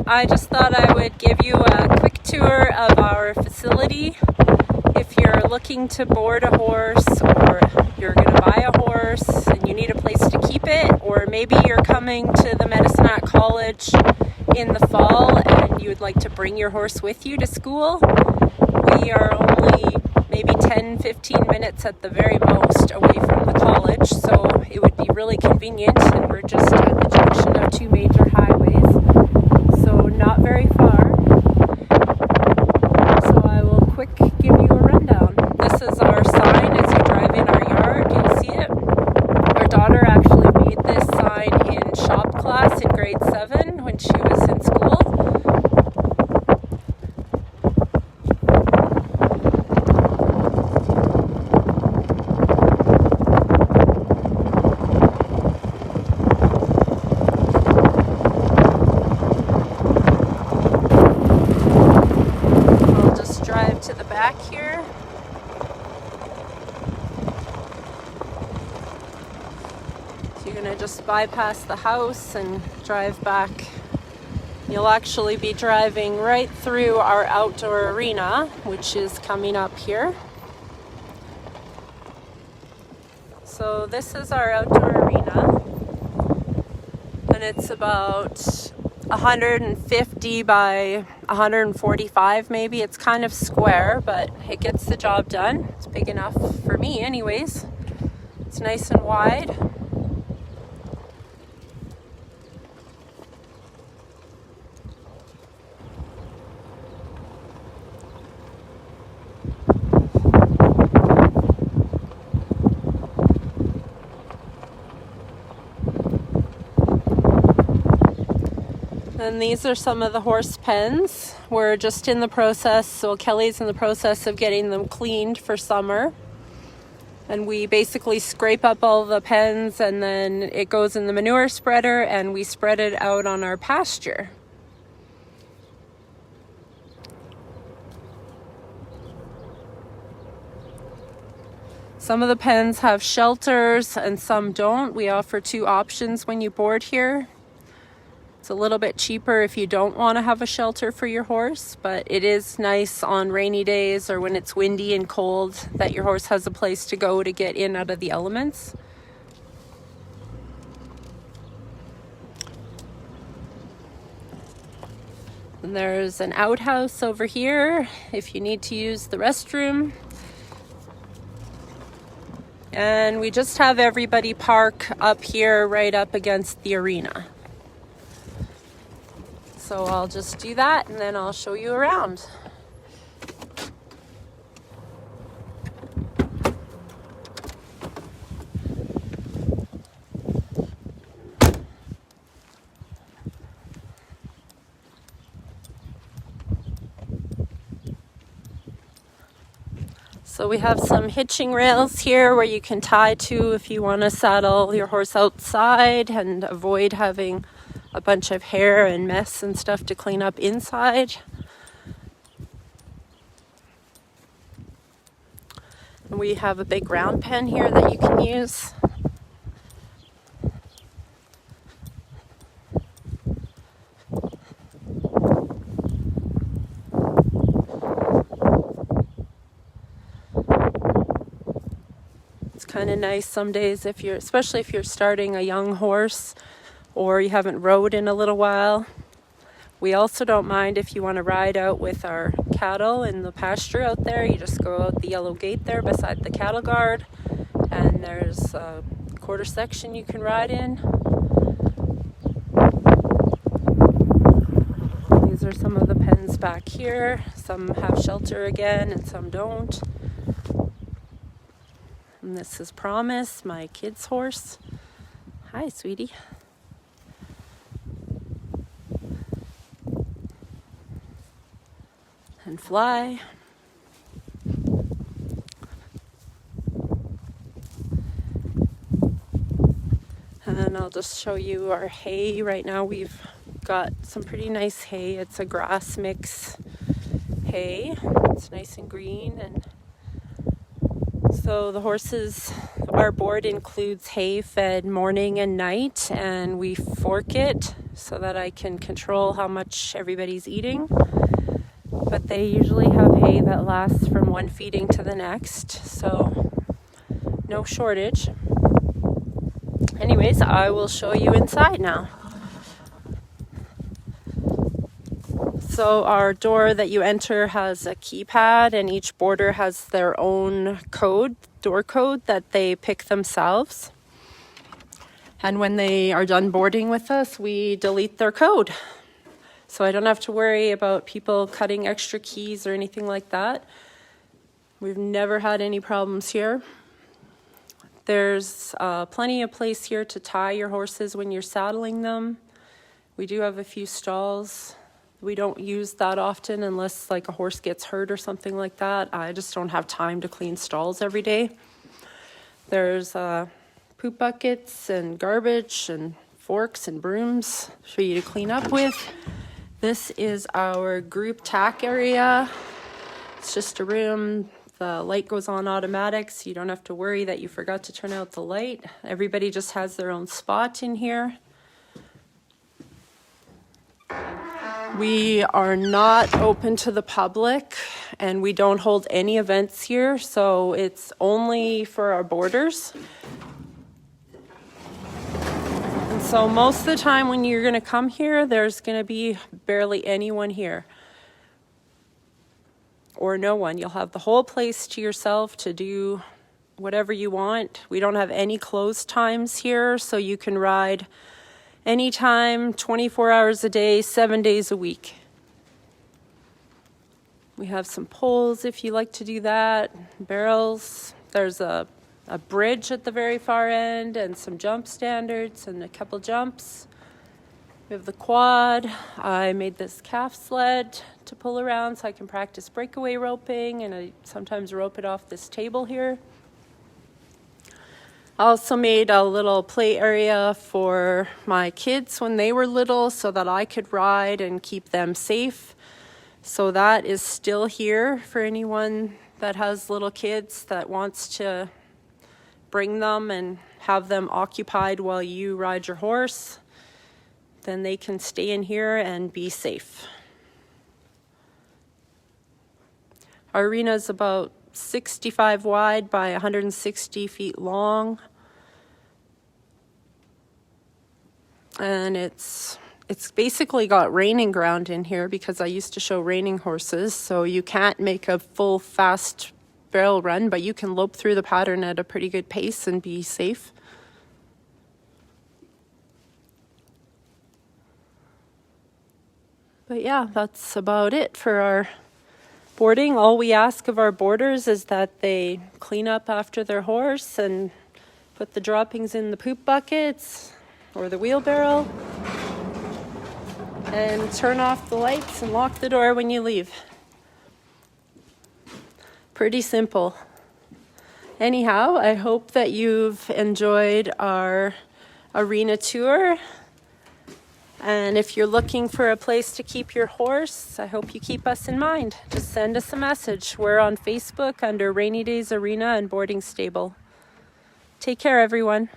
I just thought I would give you a quick tour of our facility. If you're looking to board a horse, or you're going to buy a horse and you need a place to keep it, or maybe you're coming to the Medicine Hat College in the fall and you would like to bring your horse with you to school, we are only maybe 10-15 minutes at the very most away from the college, so it would be really convenient, and we're just at the junction of two major highways, so not very far. So I will quick give you a rundown. This is our sign as you drive in our yard. You'll see it. Our daughter actually made this sign in shop class in grade 7 when she was in school. To the back here. So you're going to just bypass the house and drive back. You'll actually be driving right through our outdoor arena, which is coming up here. So this is our outdoor arena, and it's about 150 by 145 maybe. It's kind of square, but it gets the job done. It's big enough for me anyways. It's nice and wide. And these are some of the horse pens. We're just in the process, so Kelly's in the process of getting them cleaned for summer. And we basically scrape up all the pens, and then it goes in the manure spreader and we spread it out on our pasture. Some of the pens have shelters and some don't. We offer 2 options when you board here. It's a little bit cheaper if you don't want to have a shelter for your horse, but it is nice on rainy days or when it's windy and cold that your horse has a place to go to get in out of the elements. And there's an outhouse over here if you need to use the restroom. And we just have everybody park up here right up against the arena. So I'll just do that and then I'll show you around. So we have some hitching rails here where you can tie to if you want to saddle your horse outside and avoid having a bunch of hair and mess and stuff to clean up inside. And we have a big round pen here that you can use. It's kind of nice some days if you're, especially if you're starting a young horse or you haven't rode in a little while. We also don't mind if you want to ride out with our cattle in the pasture out there. You just go out the yellow gate there beside the cattle guard, and there's a quarter section you can ride in. These are some of the pens back here. Some have shelter again and some don't. And this is Promise, my kid's horse. Hi, sweetie. And Fly. And I'll just show you our hay. Right now we've got some pretty nice hay. It's a grass mix hay. It's nice and green, and so the horses, our board includes hay fed morning and night, and we fork it so that I can control how much everybody's eating. But they usually have hay that lasts from one feeding to the next, so no shortage. Anyways, I will show you inside now. So our door that you enter has a keypad, and each boarder has their own code, door code, that they pick themselves. And when they are done boarding with us, we delete their code. So I don't have to worry about people cutting extra keys or anything like that. We've never had any problems here. There's plenty of place here to tie your horses when you're saddling them. We do have a few stalls. We don't use that often unless like a horse gets hurt or something like that. I just don't have time to clean stalls every day. There's poop buckets and garbage and forks and brooms for you to clean up with. This is our group tack area. It's just a room. The light goes on automatic, so you don't have to worry that you forgot to turn out the light. Everybody just has their own spot in here. We are not open to the public, and we don't hold any events here, so it's only for our boarders. And so most of the time when you're going to come here, there's going to be barely anyone here. Or no one. You'll have the whole place to yourself to do whatever you want. We don't have any closed times here, so you can ride anytime, 24 hours a day, 7 days a week. We have some poles if you like to do that, barrels. There's a bridge at the very far end and some jump standards and a couple jumps. We have the quad. I made this calf sled to pull around so I can practice breakaway roping, and I sometimes rope it off this table here. I also made a little play area for my kids when they were little so that I could ride and keep them safe. So that is still here for anyone that has little kids that wants to bring them and have them occupied while you ride your horse. Then they can stay in here and be safe. Our arena is about 65 wide by 160 feet long. And it's basically got reining ground in here because I used to show reining horses. So you can't make a full fast barrel run, but you can lope through the pattern at a pretty good pace and be safe. But yeah, that's about it for our boarding. All we ask of our boarders is that they clean up after their horse and put the droppings in the poop buckets or the wheelbarrow and turn off the lights and lock the door when you leave. Pretty simple. Anyhow, I hope that you've enjoyed our arena tour. And if you're looking for a place to keep your horse, I hope you keep us in mind. Just send us a message. We're on Facebook under Rainy Daze Arena and Boarding Stable. Take care, everyone.